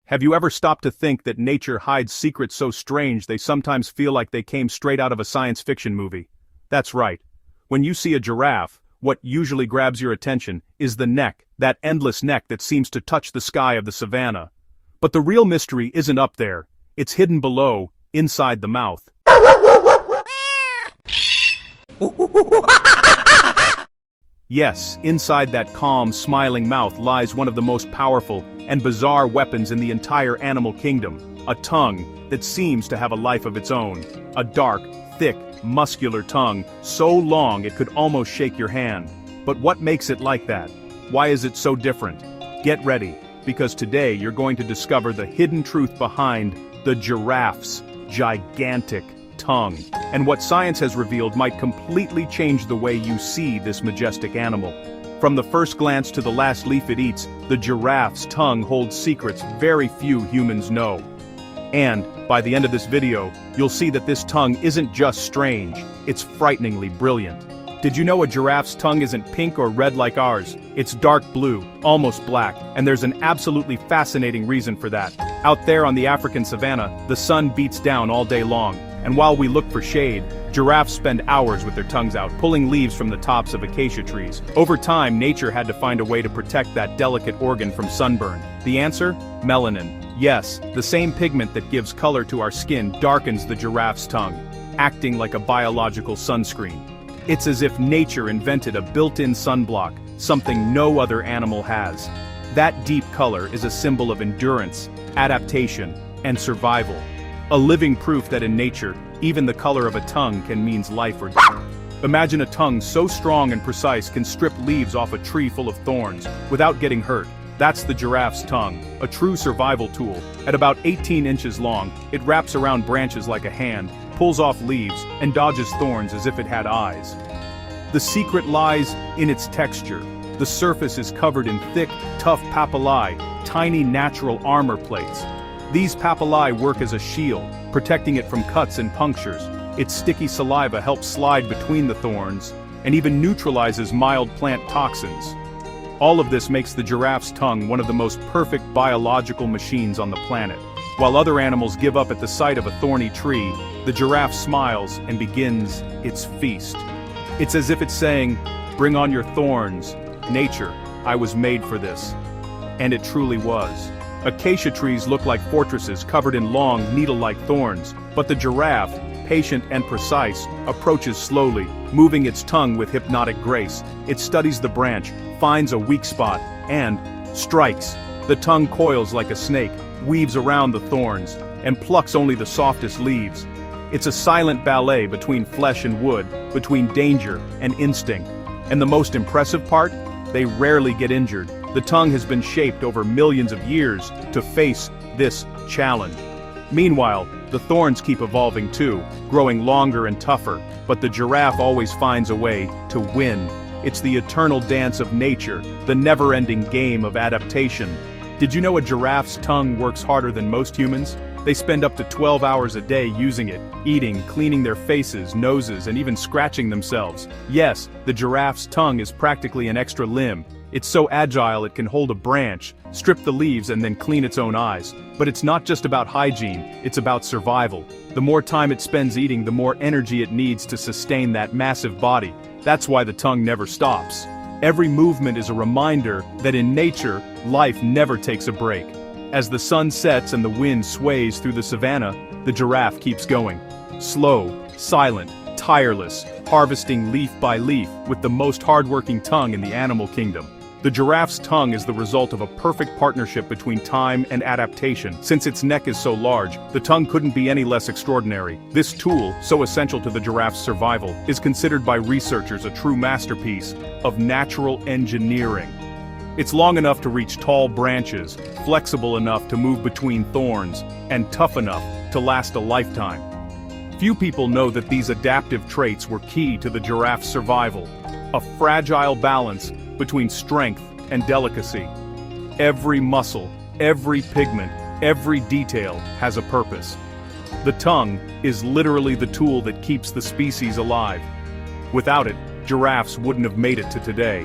Have you ever stopped to think that nature hides secrets so strange they sometimes feel like they came straight out of a science fiction movie? That's right. When you see a giraffe, what usually grabs your attention is the neck, that endless neck that seems to touch the sky of the savannah. But the real mystery isn't up there, it's hidden below, inside the mouth. Yes, inside that calm, smiling mouth lies one of the most powerful and bizarre weapons in the entire animal kingdom, a tongue that seems to have a life of its own. A dark, thick, muscular tongue, so long it could almost shake your hand. But what makes it like that? Why is it so different? Get ready, because today you're going to discover the hidden truth behind the giraffe's gigantic tongue, and what science has revealed might completely change the way you see this majestic animal. From the first glance to the last leaf it eats, the giraffe's tongue holds secrets very few humans know. And, by the end of this video, you'll see that this tongue isn't just strange, it's frighteningly brilliant. Did you know a giraffe's tongue isn't pink or red like ours? It's dark blue, almost black, and there's an absolutely fascinating reason for that. Out there on the African savanna, the sun beats down all day long, and while we look for shade, giraffes spend hours with their tongues out, pulling leaves from the tops of acacia trees. Over time, nature had to find a way to protect that delicate organ from sunburn. The answer? Melanin. Yes, the same pigment that gives color to our skin darkens the giraffe's tongue, acting like a biological sunscreen. It's as if nature invented a built-in sunblock, something no other animal has. That deep color is a symbol of endurance, adaptation, and survival. A living proof that in nature, even the color of a tongue can mean life or death. Imagine a tongue so strong and precise can strip leaves off a tree full of thorns, without getting hurt. That's the giraffe's tongue, a true survival tool. At about 18 inches long, it wraps around branches like a hand, pulls off leaves, and dodges thorns as if it had eyes. The secret lies in its texture. The surface is covered in thick, tough papillae, tiny natural armor plates. These papillae work as a shield, protecting it from cuts and punctures. Its sticky saliva helps slide between the thorns, and even neutralizes mild plant toxins. All of this makes the giraffe's tongue one of the most perfect biological machines on the planet. While other animals give up at the sight of a thorny tree, the giraffe smiles and begins its feast. It's as if it's saying, "Bring on your thorns, nature, I was made for this." And it truly was. Acacia trees look like fortresses covered in long, needle-like thorns, but the giraffe, patient and precise, approaches slowly, moving its tongue with hypnotic grace. It studies the branch, finds a weak spot, and strikes. The tongue coils like a snake, weaves around the thorns, and plucks only the softest leaves. It's a silent ballet between flesh and wood, between danger and instinct. And the most impressive part? They rarely get injured. The tongue has been shaped over millions of years to face this challenge. Meanwhile, the thorns keep evolving too, growing longer and tougher, but the giraffe always finds a way to win. It's the eternal dance of nature, the never-ending game of adaptation. Did you know a giraffe's tongue works harder than most humans? They spend up to 12 hours a day using it, eating, cleaning their faces, noses, and even scratching themselves. Yes, the giraffe's tongue is practically an extra limb. It's so agile it can hold a branch, strip the leaves, and then clean its own eyes. But it's not just about hygiene, it's about survival. The more time it spends eating, the more energy it needs to sustain that massive body. That's why the tongue never stops. Every movement is a reminder that in nature, life never takes a break. As the sun sets and the wind sways through the savannah, the giraffe keeps going. Slow, silent, tireless, harvesting leaf by leaf, with the most hardworking tongue in the animal kingdom. The giraffe's tongue is the result of a perfect partnership between time and adaptation. Since its neck is so large, the tongue couldn't be any less extraordinary. This tool, so essential to the giraffe's survival, is considered by researchers a true masterpiece of natural engineering. It's long enough to reach tall branches, flexible enough to move between thorns, and tough enough to last a lifetime. Few people know that these adaptive traits were key to the giraffe's survival. A fragile balance between strength and delicacy. Every muscle, every pigment, every detail has a purpose. The tongue is literally the tool that keeps the species alive. Without it, giraffes wouldn't have made it to today.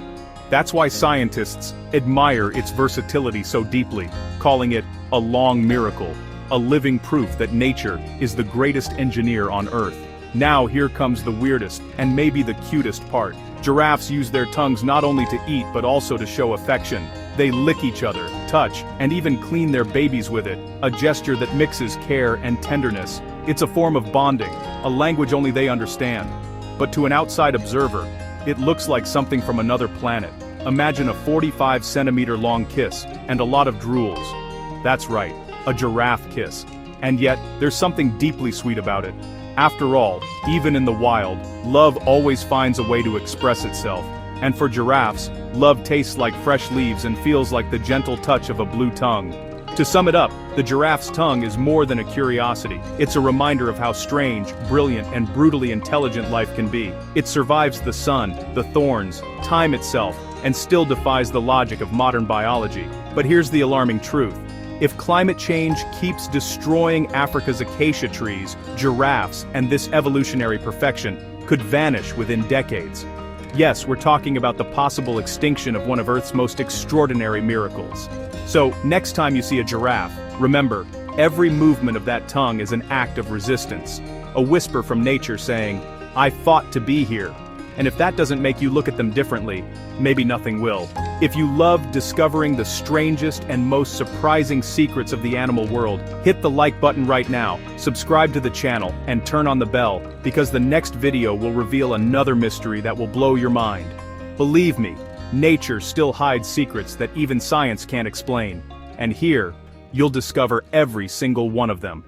That's why scientists admire its versatility so deeply, calling it a long miracle, a living proof that nature is the greatest engineer on Earth. Now here comes the weirdest, and maybe the cutest part. Giraffes use their tongues not only to eat but also to show affection. They lick each other, touch, and even clean their babies with it, a gesture that mixes care and tenderness. It's a form of bonding, a language only they understand. But to an outside observer, it looks like something from another planet. Imagine a 45-centimeter long kiss, and a lot of drools. That's right, a giraffe kiss. And yet, there's something deeply sweet about it. After all, even in the wild, love always finds a way to express itself. And for giraffes, love tastes like fresh leaves and feels like the gentle touch of a blue tongue. To sum it up, the giraffe's tongue is more than a curiosity. It's a reminder of how strange, brilliant, and brutally intelligent life can be. It survives the sun, the thorns, time itself, and still defies the logic of modern biology. But here's the alarming truth. If climate change keeps destroying Africa's acacia trees, giraffes and this evolutionary perfection could vanish within decades. Yes, we're talking about the possible extinction of one of Earth's most extraordinary miracles. So, next time you see a giraffe, remember, every movement of that tongue is an act of resistance. A whisper from nature saying, "I fought to be here." And if that doesn't make you look at them differently, maybe nothing will. If you love discovering the strangest and most surprising secrets of the animal world, hit the like button right now, subscribe to the channel, and turn on the bell, because the next video will reveal another mystery that will blow your mind. Believe me, nature still hides secrets that even science can't explain. And here, you'll discover every single one of them.